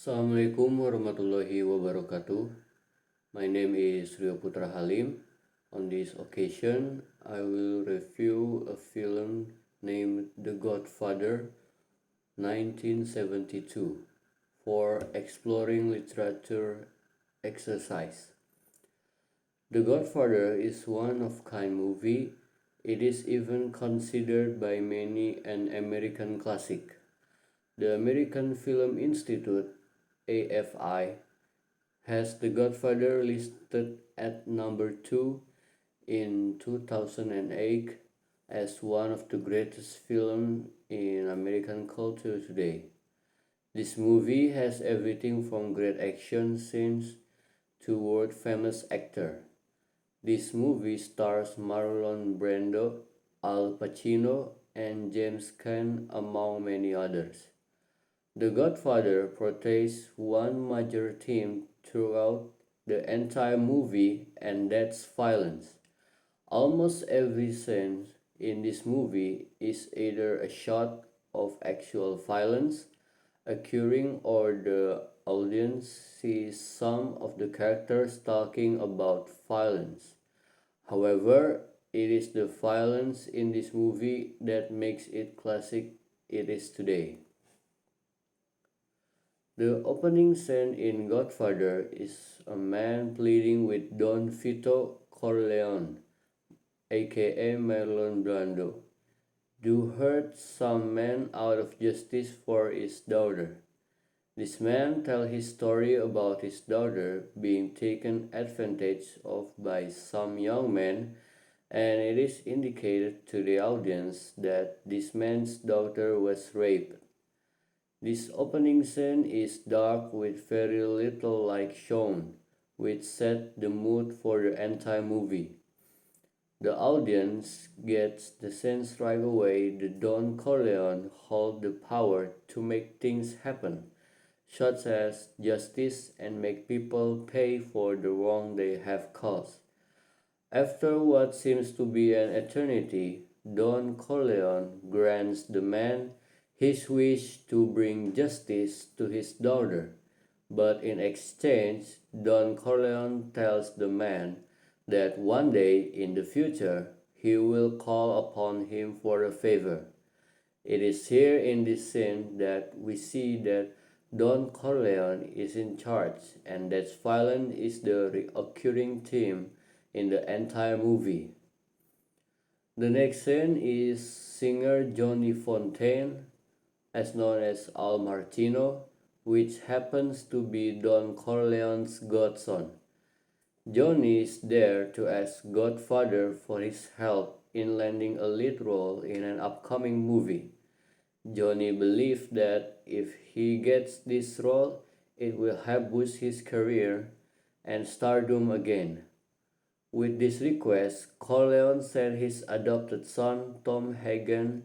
Assalamualaikum warahmatullahi wabarakatuh. My name is Putra Halim. On this occasion, I will review a film named The Godfather 1972 for exploring literature exercise. The Godfather is one of kind movie. It is even considered by many an American classic. The American Film Institute AFI has The Godfather listed at number 2 in 2008 as one of the greatest films in American culture today. This movie has everything from great action scenes to world famous actor. This movie stars Marlon Brando, Al Pacino, and James Caan among many others. The Godfather portrays one major theme throughout the entire movie, and that's violence. Almost every scene in this movie is either a shot of actual violence occurring or the audience sees some of the characters talking about violence. However, it is the violence in this movie that makes it classic it is today. The opening scene in Godfather is a man pleading with Don Vito Corleone, aka Marlon Brando, to hurt some man out of justice for his daughter. This man tells his story about his daughter being taken advantage of by some young man, and it is indicated to the audience that this man's daughter was raped. This opening scene is dark with very little light shown, which set the mood for the entire movie. The audience gets the sense right away that Don Corleone holds the power to make things happen, such as justice and make people pay for the wrong they have caused. After what seems to be an eternity, Don Corleone grants the man his wish to bring justice to his daughter, but in exchange, Don Corleone tells the man that one day in the future he will call upon him for a favor. It is here in this scene that we see that Don Corleone is in charge and that violence is the recurring theme in the entire movie. The next scene is singer Johnny Fontaine, as known as Al Martino, which happens to be Don Corleone's godson. Johnny is there to ask Godfather for his help in landing a lead role in an upcoming movie. Johnny believes that if he gets this role, it will help boost his career and stardom again. With this request, Corleone sent his adopted son, Tom Hagen,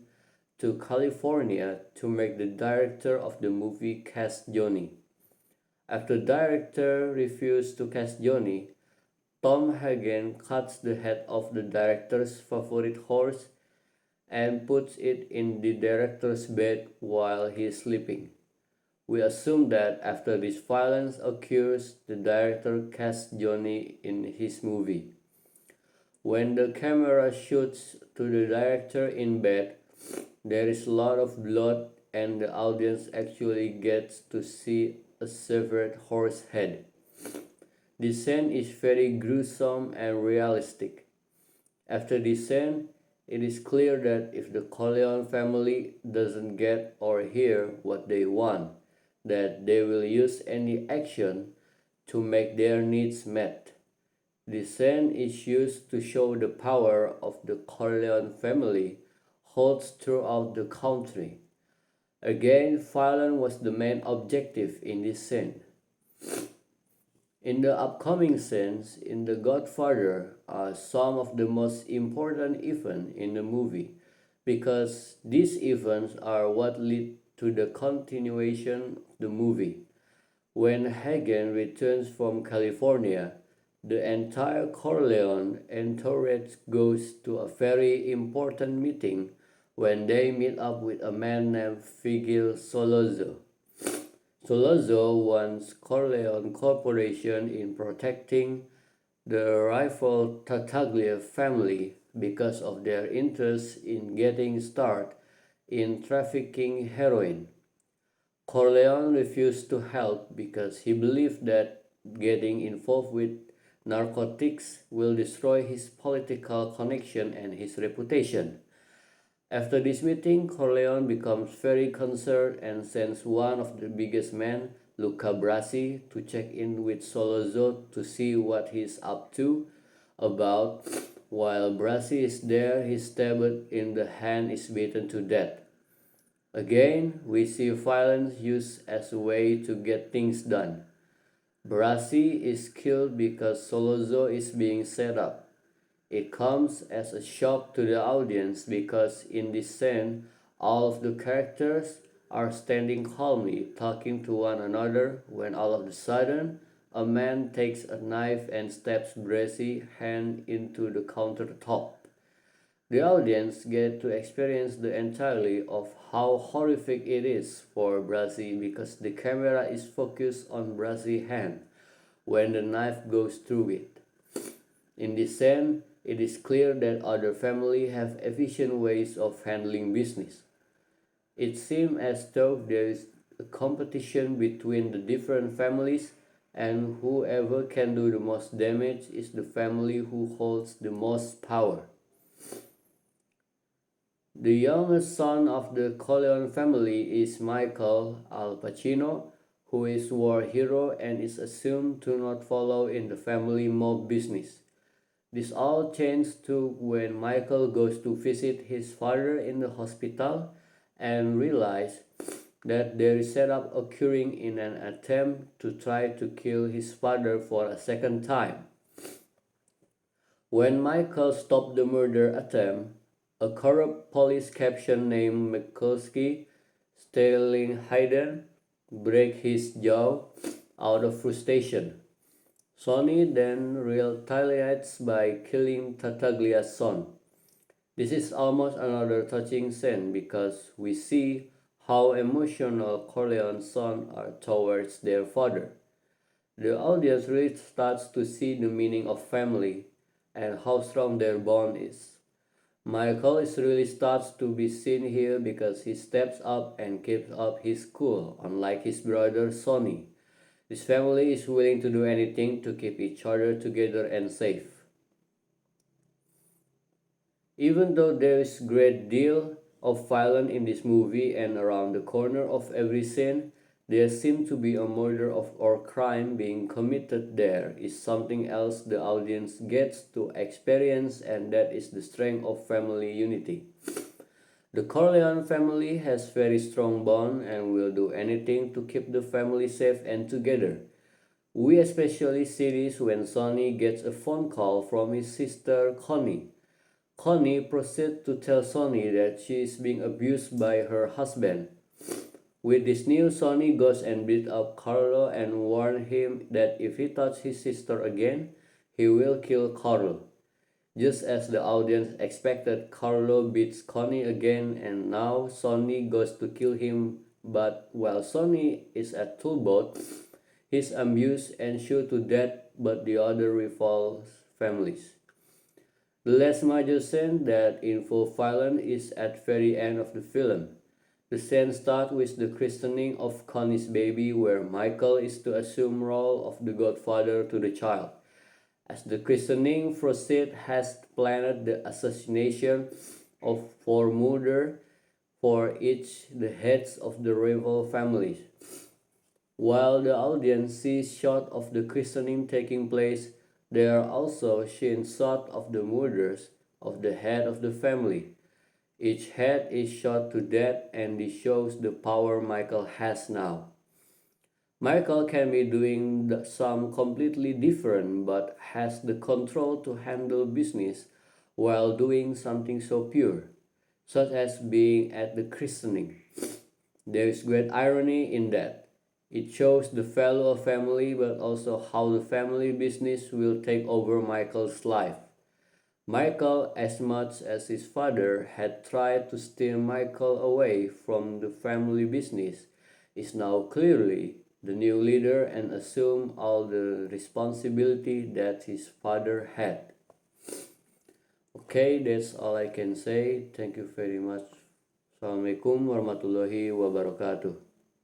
to California to make the director of the movie cast Johnny. After the director refused to cast Johnny, Tom Hagen cuts the head of the director's favorite horse and puts it in the director's bed while he is sleeping. We assume that after this violence occurs, the director casts Johnny in his movie. When the camera shoots to the director in bed, there is a lot of blood and the audience actually gets to see a severed horse head. This scene is very gruesome and realistic. After this scene, it is clear that if the Corleone family doesn't get or hear what they want, that they will use any action to make their needs met. This scene is used to show the power of the Corleone family holds throughout the country. Again, violence was the main objective in this scene. In the upcoming scenes in The Godfather are some of the most important events in the movie because these events are what lead to the continuation of the movie. When Hagen returns from California, the entire Corleone entourage goes to a very important meeting when they meet up with a man named Vigil Solozzo. Tolozo wants Corleone Corporation in protecting the rival Tartaglia family because of their interest in getting start in trafficking heroin. Corleone refused to help because he believed that getting involved with narcotics will destroy his political connection and his reputation. After this meeting, Corleone becomes very concerned and sends one of the biggest men, Luca Brasi, to check in with Solozzo to see what he's up to. About while Brasi is there, his stabbed in the hand is beaten to death. Again, we see violence used as a way to get things done. Brasi is killed because Solozzo is being set up. It comes as a shock to the audience because in this scene, all of the characters are standing calmly talking to one another when all of a sudden a man takes a knife and stabs Bracy's hand into the countertop. The audience get to experience the entirety of how horrific it is for Bracy because the camera is focused on Bracy's hand when the knife goes through it. In this scene, it is clear that other families have efficient ways of handling business. It seems as though there is a competition between the different families, and whoever can do the most damage is the family who holds the most power. The youngest son of the Corleone family is Michael Al Pacino, who is war hero and is assumed to not follow in the family mob business. This all changes too when Michael goes to visit his father in the hospital and realizes that there is setup occurring in an attempt to try to kill his father for a second time. When Michael stopped the murder attempt, a corrupt police captain named Mikulski, Sterling Hayden, break his jaw out of frustration. Sonny then retaliates by killing Tartaglia's son. This is almost another touching scene because we see how emotional Corleone's sons are towards their father. The audience really starts to see the meaning of family and how strong their bond is. Michael is really starts to be seen here because he steps up and keeps up his cool, unlike his brother Sonny. This family is willing to do anything to keep each other together and safe. Even though there is great deal of violence in this movie and around the corner of every scene, there seems to be a murder of or crime being committed there is something else the audience gets to experience, and that is the strength of family unity. The Corleone family has very strong bond and will do anything to keep the family safe and together. We especially see this when Sonny gets a phone call from his sister Connie. Connie proceeds to tell Sonny that she is being abused by her husband. With this news, Sonny goes and beats up Carlo and warns him that if he touches his sister again, he will kill Carlo. Just as the audience expected, Carlo beats Connie again and now Sonny goes to kill him, but while Sonny is at Toolboat, he's abused and shot to death by the other rival families. The last major scene that involves violence is at very end of the film. The scene starts with the christening of Connie's baby where Michael is to assume role of the godfather to the child. As the christening proceeds, has planned the assassination of four murder for each the heads of the rival families. While the audience sees shots of the christening taking place, there are also seen shots of the murders of the head of the family. Each head is shot to death, and this shows the power Michael has now. Michael can be doing some completely different but has the control to handle business while doing something so pure, such as being at the christening. There is great irony in that. It shows the value of family but also how the family business will take over Michael's life. Michael, as much as his father had tried to steer Michael away from the family business, is now clearly the new leader and assumed all the responsibility that his father had. Okay, that's all I can say. Thank you very much. Assalamualaikum warahmatullahi wabarakatuh.